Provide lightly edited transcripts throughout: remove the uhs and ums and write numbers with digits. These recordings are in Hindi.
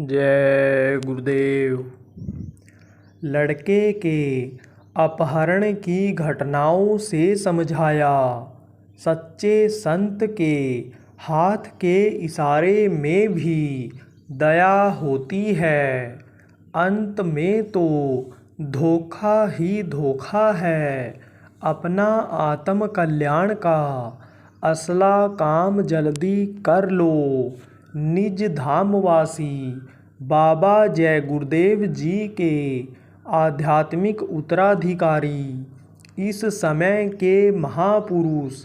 जय गुरुदेव। लड़के के अपहरण की घटनाओं से समझाया। सच्चे संत के हाथ के इशारे में भी दया होती है। अंत में तो धोखा ही धोखा है। अपना आत्म कल्याण का असला काम जल्दी कर लो। निज धामवासी बाबा जय गुरुदेव जी के आध्यात्मिक उत्तराधिकारी, इस समय के महापुरुष,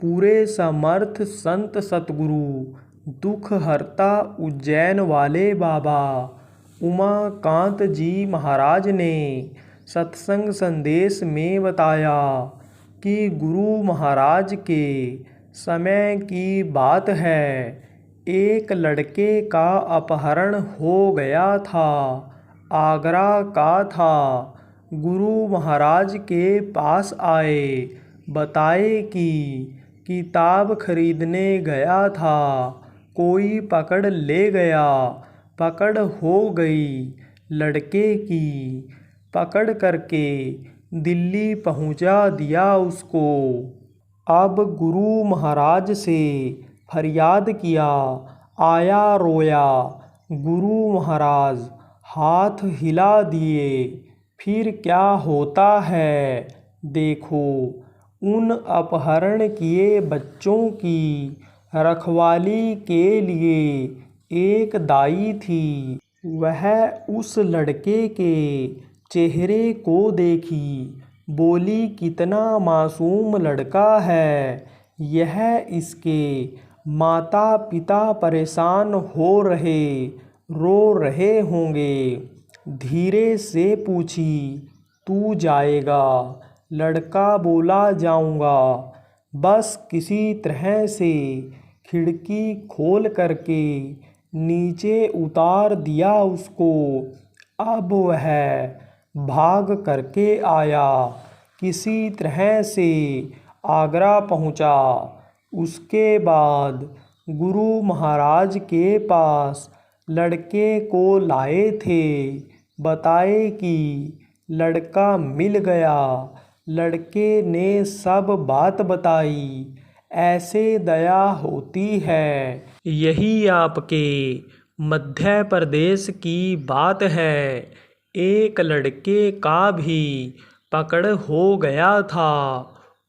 पूरे समर्थ संत सतगुरु दुख हरता उज्जैन वाले बाबा उमाकांत जी महाराज ने सत्संग संदेश में बताया कि गुरु महाराज के समय की बात है। एक लड़के का अपहरण हो गया था। आगरा का था। गुरु महाराज के पास आए। बताए कि किताब खरीदने गया था, कोई पकड़ ले गया। पकड़ हो गई लड़के की। पकड़ करके दिल्ली पहुंचा दिया उसको। अब गुरु महाराज से फरियाद किया। आया रोया। गुरु महाराज हाथ हिला दिए। फिर क्या होता है देखो। उन अपहरण किए बच्चों की रखवाली के लिए एक दाई थी। वह उस लड़के के चेहरे को देखी। बोली, कितना मासूम लड़का है यह। इसके माता पिता परेशान हो रहे, रो रहे होंगे। धीरे से पूछी, तू जाएगा? लड़का बोला, जाऊंगा। बस किसी तरह से खिड़की खोल करके नीचे उतार दिया उसको। अब वह भाग करके आया। किसी तरह से आगरा पहुंचा। उसके बाद गुरु महाराज के पास लड़के को लाए थे। बताए कि लड़का मिल गया। लड़के ने सब बात बताई। ऐसे दया होती है। यही आपके मध्य प्रदेश की बात है। एक लड़के का भी पकड़ हो गया था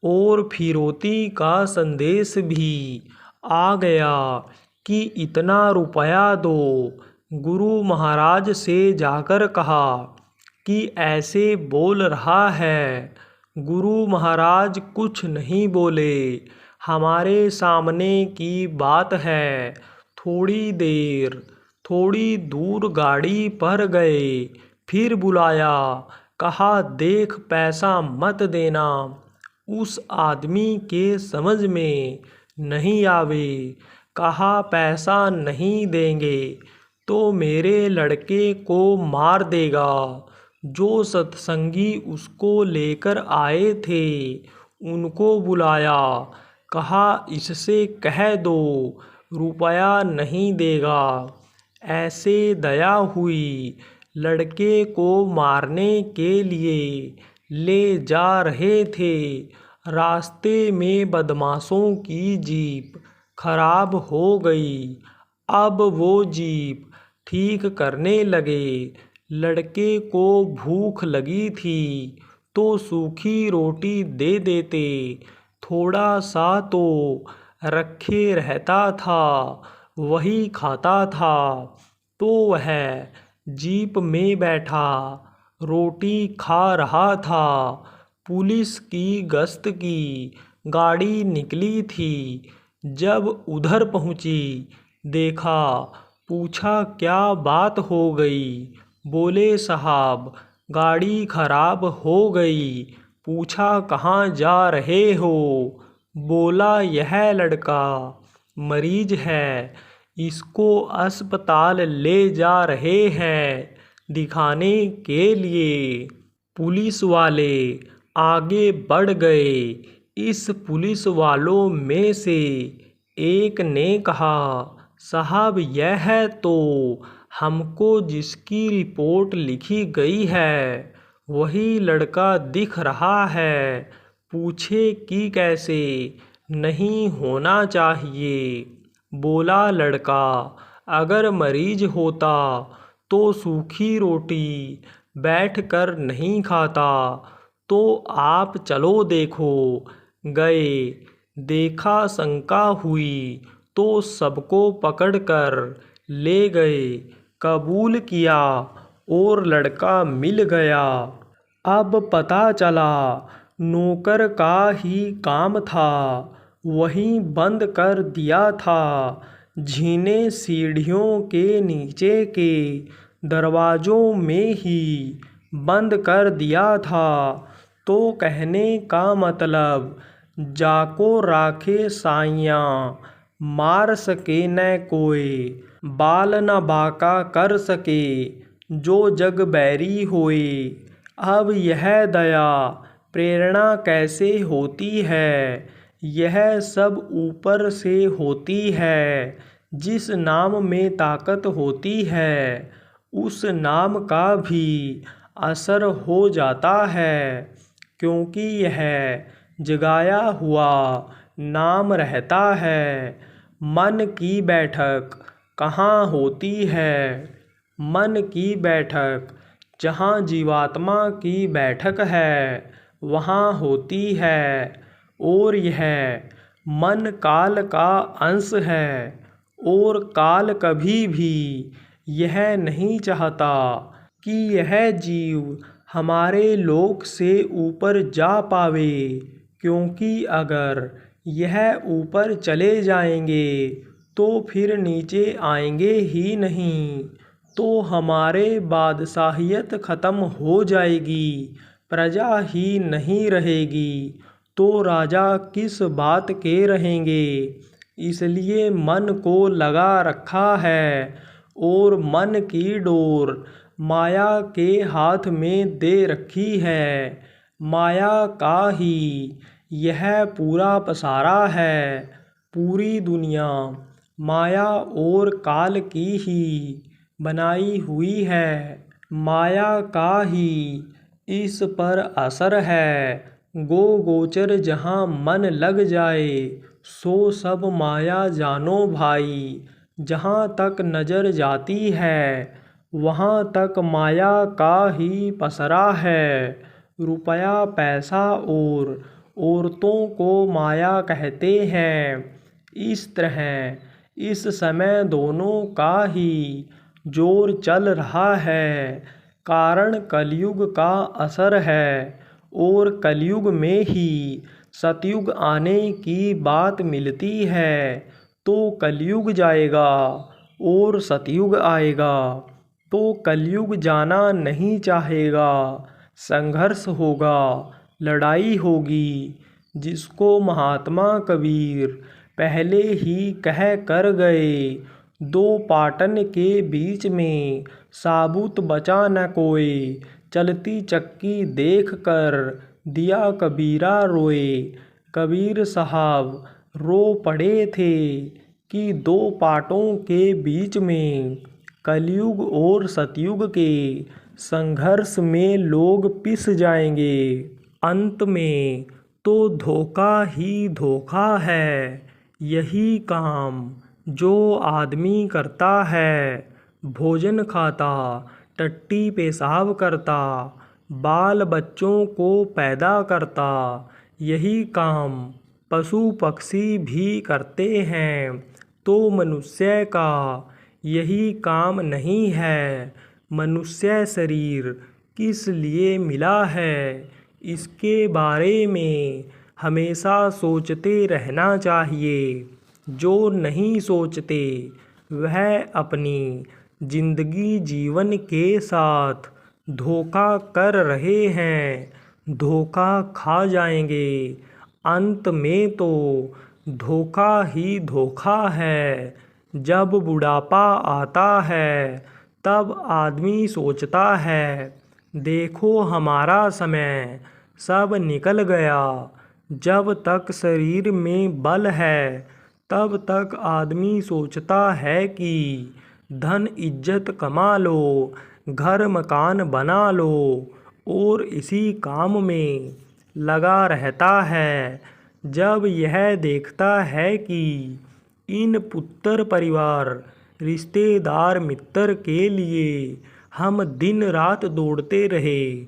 और फिरौती का संदेश भी आ गया कि इतना रुपया दो। गुरु महाराज से जाकर कहा कि ऐसे बोल रहा है। गुरु महाराज कुछ नहीं बोले। हमारे सामने की बात है। थोड़ी दूर गाड़ी पर गए। फिर बुलाया। कहा, देख पैसा मत देना। उस आदमी के समझ में नहीं आवे। कहा, पैसा नहीं देंगे तो मेरे लड़के को मार देगा। जो सत्संगी उसको लेकर आए थे उनको बुलाया। कहा, इससे कह दो रुपया नहीं देगा। ऐसे दया हुई। लड़के को मारने के लिए ले जा रहे थे। रास्ते में बदमाशों की जीप खराब हो गई। अब वो जीप ठीक करने लगे। लड़के को भूख लगी थी तो सूखी रोटी दे देते। थोड़ा सा तो रखे रहता था, वही खाता था। तो वह जीप में बैठा रोटी खा रहा था। पुलिस की गश्त की गाड़ी निकली थी। जब उधर पहुंची, देखा, पूछा, क्या बात हो गई? बोले, साहब गाड़ी खराब हो गई। पूछा, कहाँ जा रहे हो? बोला, यह लड़का मरीज है, इसको अस्पताल ले जा रहे हैं दिखाने के लिए। पुलिस वाले आगे बढ़ गए। इस पुलिस वालों में से एक ने कहा, साहब यह तो हमको जिसकी रिपोर्ट लिखी गई है वही लड़का दिख रहा है। पूछे कि कैसे? नहीं होना चाहिए। बोला लड़का, अगर मरीज होता तो सूखी रोटी बैठकर नहीं खाता। तो आप चलो देखो। गए, देखा, शंका हुई तो सबको पकड़कर ले गए। कबूल किया और लड़का मिल गया। अब पता चला नौकर का ही काम था, वहीं बंद कर दिया था। झीने सीढ़ियों के नीचे के दरवाजों में ही बंद कर दिया था। तो कहने का मतलब, जाको राखे साइयाँ, मार सके न कोई, बाल न बाका कर सके, जो जग बैरी होए। अब यह दया प्रेरणा कैसे होती है? यह सब ऊपर से होती है। जिस नाम में ताकत होती है उस नाम का भी असर हो जाता है, क्योंकि यह जगाया हुआ नाम रहता है। मन की बैठक कहाँ होती है? मन की बैठक जहाँ जीवात्मा की बैठक है वहाँ होती है। और यह मन काल का अंश है और काल कभी भी यह नहीं चाहता कि यह जीव हमारे लोक से ऊपर जा पावे, क्योंकि अगर यह ऊपर चले जाएंगे तो फिर नीचे आएंगे ही नहीं। तो हमारे बादशाहियत ख़त्म हो जाएगी, प्रजा ही नहीं रहेगी, तो राजा किस बात के रहेंगे। इसलिए मन को लगा रखा है और मन की डोर माया के हाथ में दे रखी है। माया का ही यह पूरा पसारा है। पूरी दुनिया माया और काल की ही बनाई हुई है। माया का ही इस पर असर है। गो गोचर जहाँ मन लग जाए सो सब माया जानो भाई। जहाँ तक नज़र जाती है वहाँ तक माया का ही पसरा है। रुपया, पैसा और औरतों को माया कहते हैं। इस तरह इस समय दोनों का ही जोर चल रहा है। कारण कलयुग का असर है और कलयुग में ही सतयुग आने की बात मिलती है। तो कलयुग जाएगा और सतयुग आएगा। तो कलयुग जाना नहीं चाहेगा। संघर्ष होगा, लड़ाई होगी, जिसको महात्मा कबीर पहले ही कह कर गए। दो पाटन के बीच में साबुत बचा न कोई। चलती चक्की देख कर दिया कबीरा रोए। कबीर साहब रो पड़े थे कि दो पाटों के बीच में कलयुग और सतयुग के संघर्ष में लोग पिस जाएंगे। अंत में तो धोखा ही धोखा है। यही काम जो आदमी करता है, भोजन खाता, टट्टी पेशाब करता, बाल बच्चों को पैदा करता, यही काम पशु पक्षी भी करते हैं। तो मनुष्य का यही काम नहीं है। मनुष्य शरीर किस लिए मिला है, इसके बारे में हमेशा सोचते रहना चाहिए। जो नहीं सोचते वह अपनी जिंदगी जीवन के साथ धोखा कर रहे हैं, धोखा खा जाएंगे। अंत में तो धोखा ही धोखा है। जब बुढ़ापा आता है तब आदमी सोचता है, देखो हमारा समय सब निकल गया। जब तक शरीर में बल है तब तक आदमी सोचता है कि धन इज्जत कमा लो, घर मकान बना लो और इसी काम में लगा रहता है। जब यह देखता है कि इन पुत्र परिवार रिश्तेदार मित्र के लिए हम दिन रात दौड़ते रहे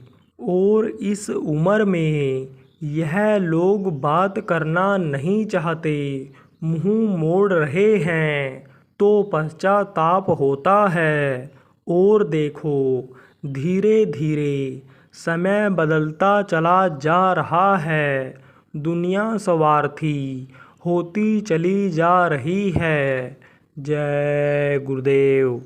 और इस उम्र में यह लोग बात करना नहीं चाहते, मुंह मोड़ रहे हैं, तो पश्चाताप होता है। और देखो, धीरे धीरे समय बदलता चला जा रहा है, दुनिया स्वार्थी होती चली जा रही है। जय गुरुदेव।